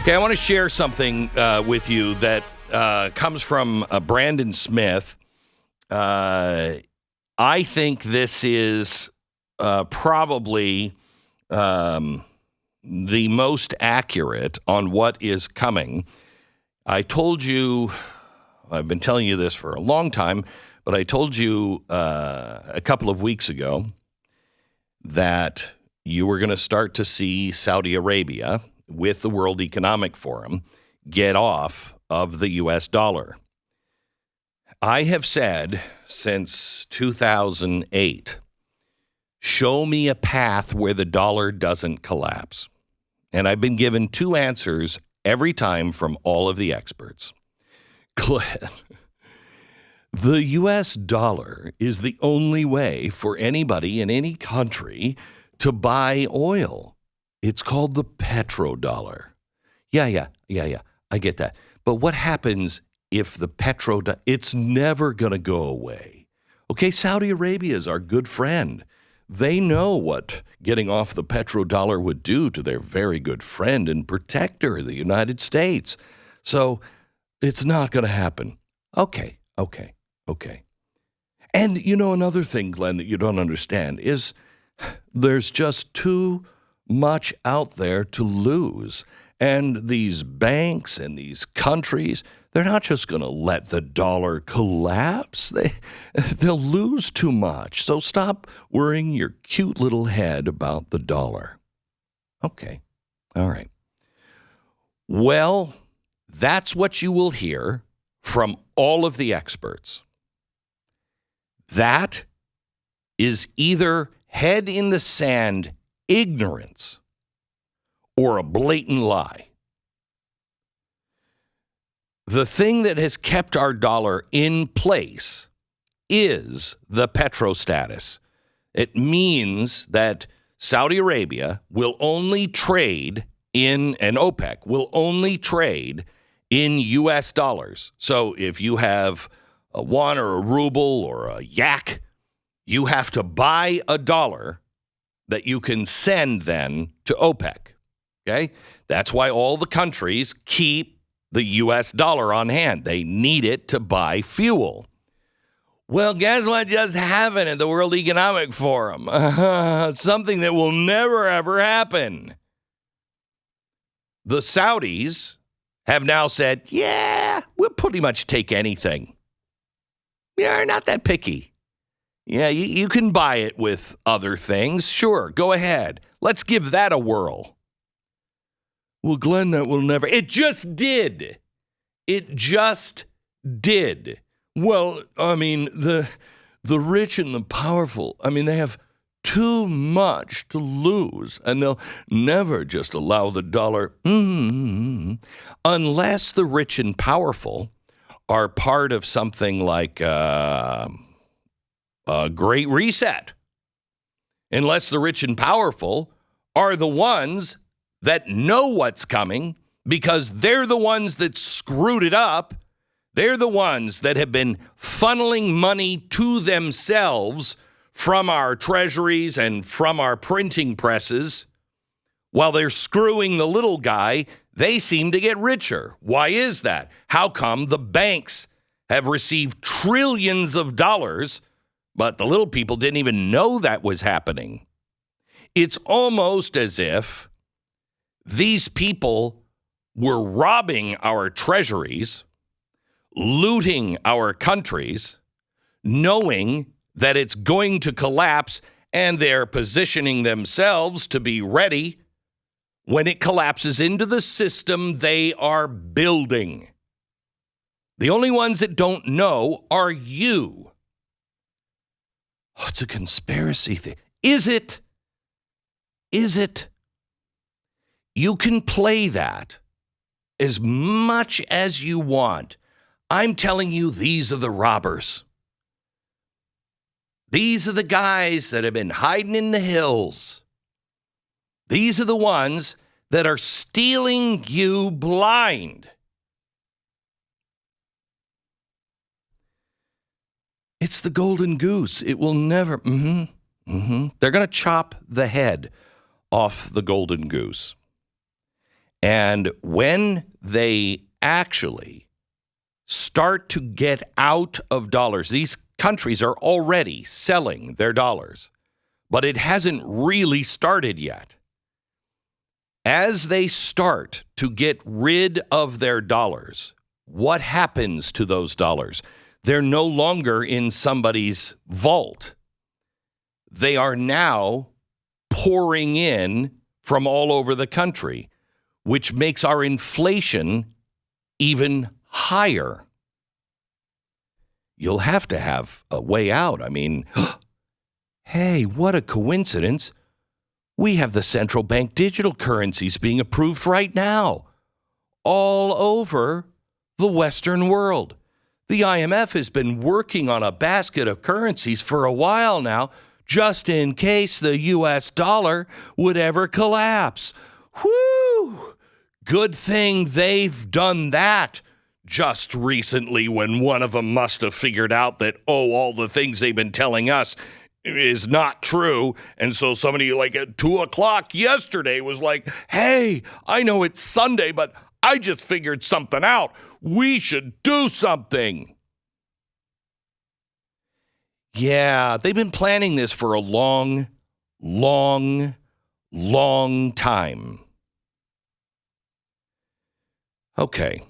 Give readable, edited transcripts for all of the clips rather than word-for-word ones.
Okay, I want to share something with you that comes from Brandon Smith. I think this is probably the most accurate on what is coming. I told you, I've been telling you this for a long time, but I told you a couple of weeks ago that you were going to start to see Saudi Arabia with the World Economic Forum get off of the U.S. dollar. I have said since 2008, show me a path where the dollar doesn't collapse. And I've been given two answers every time from all of the experts. Glenn, the U.S. dollar is the only way for anybody in any country to buy oil. It's called the Petrodollar. Yeah. I get that. But what happens if the petrodollar, it's never going to go away. Okay, Saudi Arabia is our good friend. They know what getting off the petrodollar would do to their very good friend and protector, the United States. So it's not going to happen. Okay. And you know, another thing, Glenn, that you don't understand is there's just too much out there to lose. And these banks and these countries, they're not just going to let the dollar collapse. They'll lose too much. So stop worrying your cute little head about the dollar. Okay. All right. Well, that's what you will hear from all of the experts. That is either head in the sand ignorance or a blatant lie. The thing that has kept our dollar in place is the petro status. It means that Saudi Arabia will only trade in, and OPEC will only trade in U.S. dollars. So if you have a won or a ruble or a yak, you have to buy a dollar that you can send then to OPEC, okay? That's why all the countries keep the U.S. dollar on hand. They need it to buy fuel. Well, guess what just happened at the World Economic Forum? Something that will never, ever happen. The Saudis have now said, yeah, we'll pretty much take anything. We are not that picky. Yeah, you can buy it with other things. Sure, go ahead. Let's give that a whirl. Well, Glenn, that will never. It just did. It just did. Well, I mean, the rich and the powerful, I mean, they have too much to lose, and they'll never just allow the dollar, unless the rich and powerful are part of something like a Great Reset. Unless the rich and powerful are the ones that know what's coming because they're the ones that screwed it up. They're the ones that have been funneling money to themselves from our treasuries and from our printing presses. While they're screwing the little guy, they seem to get richer. Why is that? How come the banks have received trillions of dollars, but the little people didn't even know that was happening? It's almost as if these people were robbing our treasuries, looting our countries, knowing that it's going to collapse, and they're positioning themselves to be ready when it collapses into the system they are building. The only ones that don't know are you. Oh, it's a conspiracy thing. Is it? Is it? You can play that as much as you want. I'm telling you, these are the robbers. These are the guys that have been hiding in the hills. These are the ones that are stealing you blind. It's the Golden Goose. It will never. They're going to chop the head off the Golden Goose. And when they actually start to get out of dollars, these countries are already selling their dollars, but it hasn't really started yet. As they start to get rid of their dollars, what happens to those dollars? They're no longer in somebody's vault. They are now pouring in from all over the country, which makes our inflation even higher. You'll have to have a way out. I mean, hey, what a coincidence. We have the central bank digital currencies being approved right now all over the Western world. The IMF has been working on a basket of currencies for a while now, just in case the U.S. dollar would ever collapse. Whew! Good thing they've done that just recently, when one of them must have figured out that, all the things they've been telling us is not true. And so somebody like at 2:00 yesterday was like, hey, I know it's Sunday, but I just figured something out. We should do something. Yeah, they've been planning this for a long, long, long time. Okay.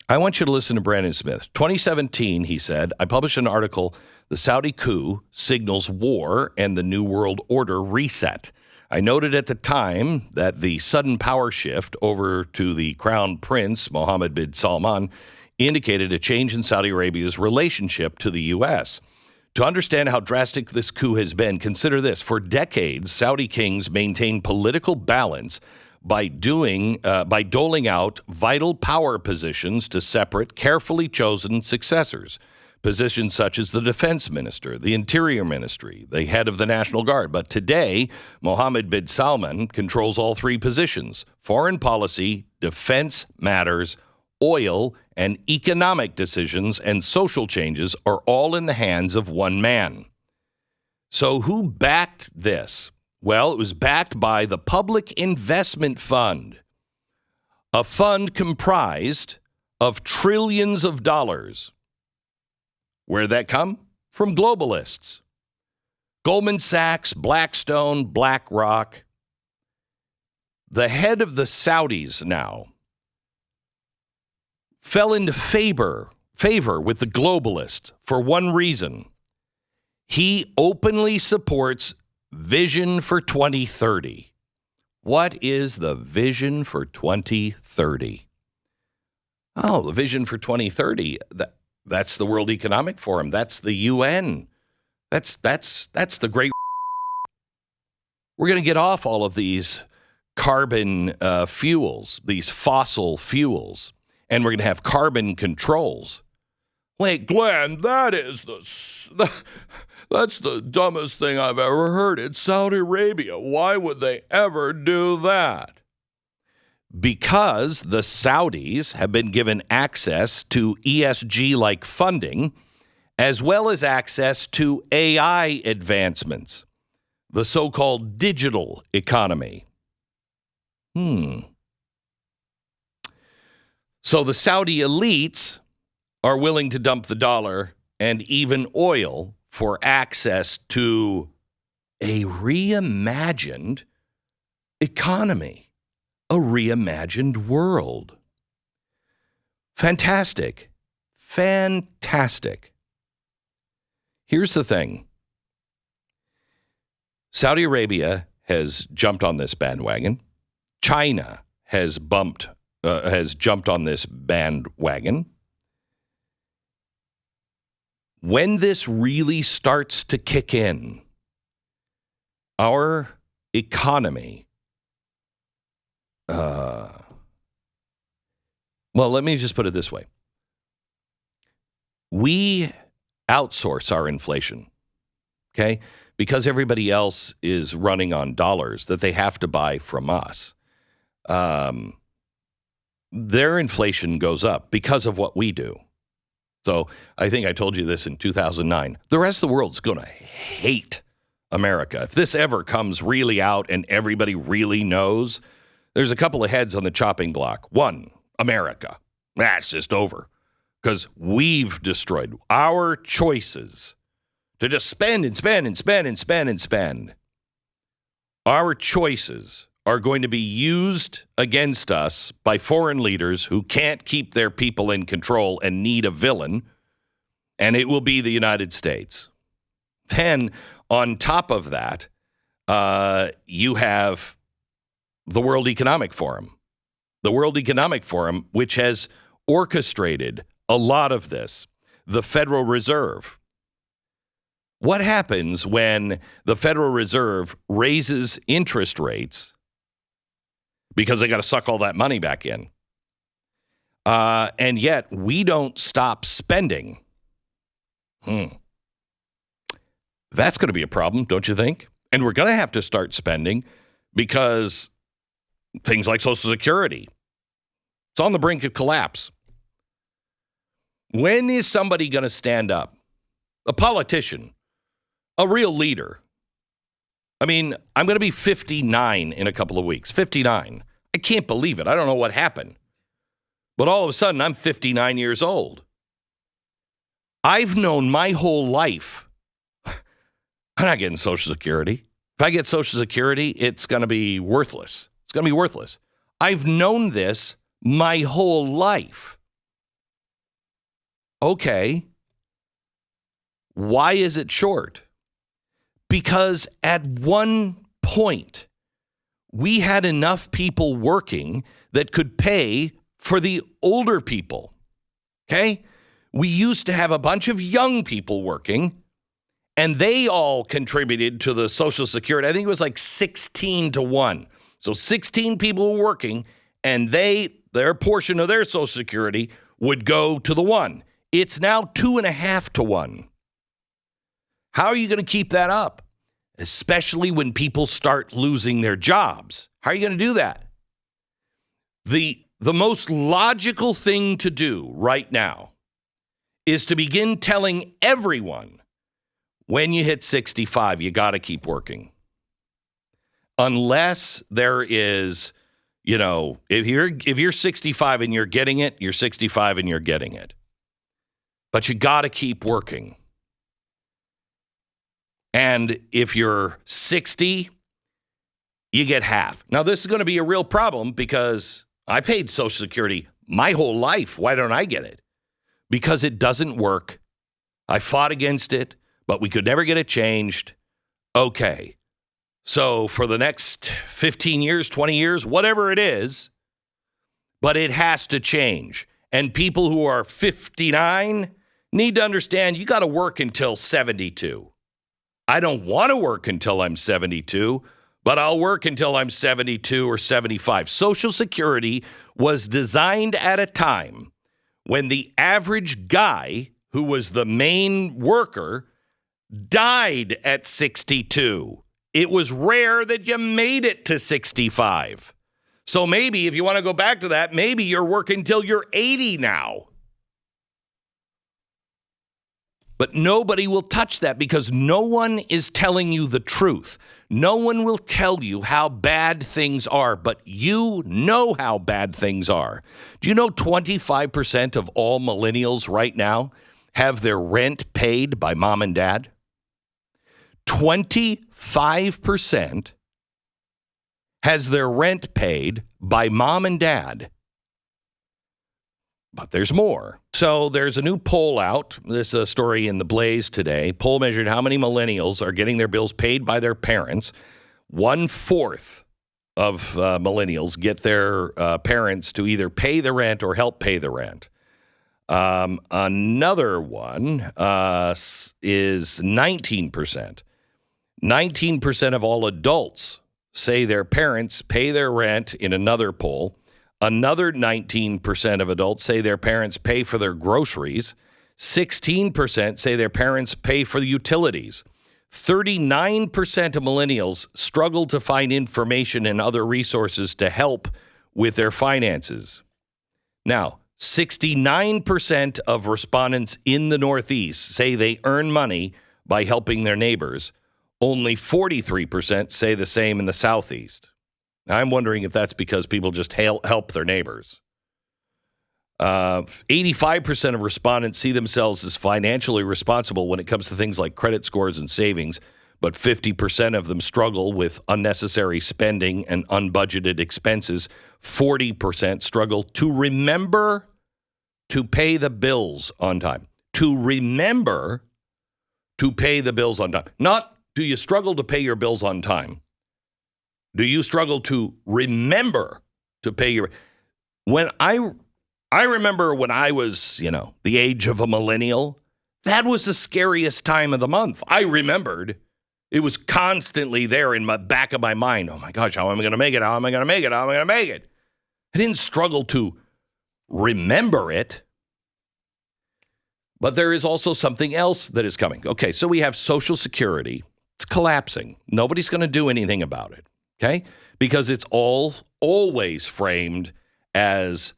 I want you to listen to Brandon Smith. 2017, he said, I published an article, The Saudi Coup Signals War and the New World Order Reset. I noted at the time that the sudden power shift over to the Crown Prince, Mohammed bin Salman, indicated a change in Saudi Arabia's relationship to the U.S. To understand how drastic this coup has been, consider this. For decades, Saudi kings maintained political balance by doling out vital power positions to separate, carefully chosen successors. Positions such as the defense minister, the interior ministry, the head of the National Guard. But today, Mohammed bin Salman controls all three positions: foreign policy, defense matters, oil, and economic decisions and social changes are all in the hands of one man. So who backed this? Well, it was backed by the Public Investment Fund, a fund comprised of trillions of dollars. Where'd that come? From globalists. Goldman Sachs, Blackstone, BlackRock. The head of the Saudis now fell into favor with the globalists for one reason. He openly supports Vision for 2030. What is the Vision for 2030? Oh, the Vision for 2030. That's the World Economic Forum. That's the UN. That's the great. We're going to get off all of these carbon fuels, these fossil fuels, and we're going to have carbon controls. Wait, Glenn, that's the dumbest thing I've ever heard. It's Saudi Arabia. Why would they ever do that? Because the Saudis have been given access to ESG-like funding, as well as access to AI advancements, the so-called digital economy. So the Saudi elites are willing to dump the dollar and even oil for access to a reimagined economy, a reimagined world. Fantastic. Fantastic. Here's the thing. Saudi Arabia has jumped on this bandwagon. China has jumped on this bandwagon. When this really starts to kick in, our economy, well, let me just put it this way. We outsource our inflation, okay? Because everybody else is running on dollars that they have to buy from us. Their inflation goes up because of what we do. So I think I told you this in 2009. The rest of the world's going to hate America. If this ever comes really out and everybody really knows there's a couple of heads on the chopping block. One, America. That's just over because we've destroyed our choices to just spend and spend and spend and spend and spend. Our choices are going to be used against us by foreign leaders who can't keep their people in control and need a villain, and it will be the United States. Then, on top of that, you have the World Economic Forum. The World Economic Forum, which has orchestrated a lot of this. The Federal Reserve. What happens when the Federal Reserve raises interest rates because they got to suck all that money back in? And yet we don't stop spending. That's going to be a problem, don't you think? And we're going to have to start spending because things like Social Security, it's on the brink of collapse. When is somebody going to stand up? A politician, a real leader. I mean, I'm going to be 59 in a couple of weeks. 59. I can't believe it. I don't know what happened. But all of a sudden, I'm 59 years old. I've known my whole life, I'm not getting Social Security. If I get Social Security, it's going to be worthless. It's going to be worthless. I've known this my whole life. Okay. Why is it short? Because at one point, we had enough people working that could pay for the older people. Okay? We used to have a bunch of young people working, and they all contributed to the Social Security. I think it was like 16-1. So 16 people were working, and their portion of their Social Security would go to the one. It's now 2.5-1. How are you going to keep that up? Especially when people start losing their jobs. How are you going to do that? The most logical thing to do right now is to begin telling everyone when you hit 65, you got to keep working. Unless there is, if you're 65 and you're getting it, you're 65 and you're getting it. But you got to keep working. And if you're 60, you get half. Now, this is going to be a real problem because I paid Social Security my whole life. Why don't I get it? Because it doesn't work. I fought against it, but we could never get it changed. Okay. So for the next 15 years, 20 years, whatever it is, but it has to change. And people who are 59 need to understand you got to work until 72. I don't want to work until I'm 72, but I'll work until I'm 72 or 75. Social Security was designed at a time when the average guy who was the main worker died at 62. It was rare that you made it to 65. So maybe if you want to go back to that, maybe you're working till you're 80 now. But nobody will touch that because no one is telling you the truth. No one will tell you how bad things are, but you know how bad things are. Do you know 25% of all millennials right now have their rent paid by mom and dad? 25% has their rent paid by mom and dad. But there's more. So there's a new poll out. This is a story in The Blaze today. Poll measured how many millennials are getting their bills paid by their parents. 1/4 of millennials get their parents to either pay the rent or help pay the rent. Another one is 19%. 19% of all adults say their parents pay their rent in another poll. Another 19% of adults say their parents pay for their groceries. 16% say their parents pay for the utilities. 39% of millennials struggle to find information and other resources to help with their finances. Now, 69% of respondents in the Northeast say they earn money by helping their neighbors. Only 43% say the same in the Southeast. I'm wondering if that's because people just help their neighbors. 85% of respondents see themselves as financially responsible when it comes to things like credit scores and savings, but 50% of them struggle with unnecessary spending and unbudgeted expenses. 40% struggle to remember to pay the bills on time. To remember to pay the bills on time. Not do you struggle to pay your bills on time. Do you struggle to remember to pay your... When I remember when I was, the age of a millennial, that was the scariest time of the month. I remembered. It was constantly there in my back of my mind. Oh my gosh, how am I going to make it? How am I going to make it? How am I going to make it? I didn't struggle to remember it. But there is also something else that is coming. Okay, so we have Social Security. It's collapsing. Nobody's going to do anything about it. Okay? Because it's always framed as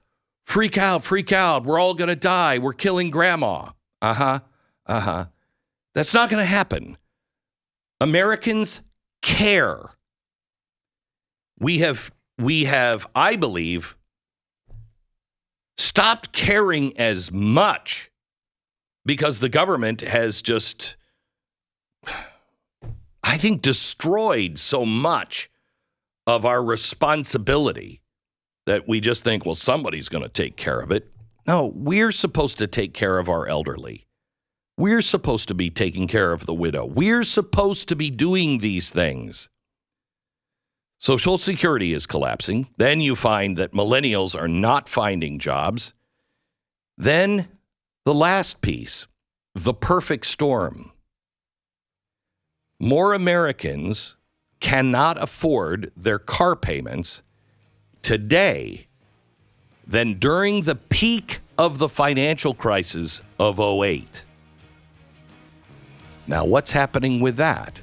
freak out, we're all going to die, we're killing grandma. That's not going to happen. Americans care. We have, I believe, stopped caring as much because the government has just, I think, destroyed so much of our responsibility that we just think, well, somebody's going to take care of it. No, we're supposed to take care of our elderly. We're supposed to be taking care of the widow. We're supposed to be doing these things. Social Security is collapsing. Then you find that millennials are not finding jobs. Then the last piece, the perfect storm. More Americans cannot afford their car payments today than during the peak of the financial crisis of '08. Now, what's happening with that?